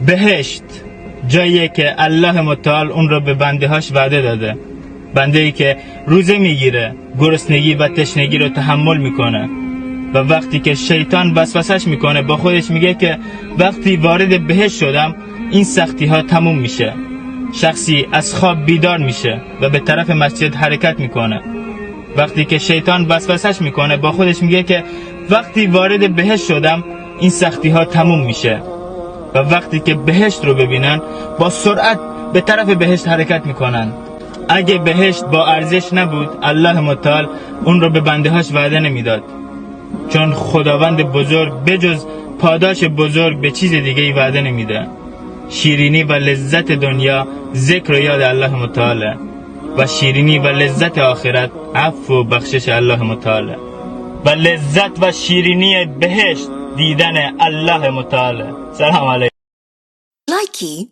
بهشت جاییه که الله متعال اون رو به بنده هاش وعده داده. بنده ای که روزه میگیره، گرسنگی و تشنگی رو تحمل میکنه و وقتی که شیطان وسوسش میکنه با خودش میگه که وقتی وارد بهشت شدم این سختی ها تموم میشه. شخصی از خواب بیدار میشه و به طرف مسجد حرکت میکنه. وقتی که شیطان وسوسش میکنه با خودش میگه که وقتی وارد بهشت شدم این سختی ها تموم میشه و وقتی که بهشت رو ببینن با سرعت به طرف بهشت حرکت میکنن. اگه بهشت با ارزش نبود الله متعال اون رو به بنده هاش وعده نمیداد، چون خداوند بزرگ بجز پاداش بزرگ به چیز دیگه ای وعده نمیده. شیرینی و لذت دنیا ذکر و یاد الله متعاله و شیرینی و لذت آخرت عفو و بخشش الله متعاله و لذت و شیرینی بهشت دیدن الله متعاله. سلام علیکم. Likey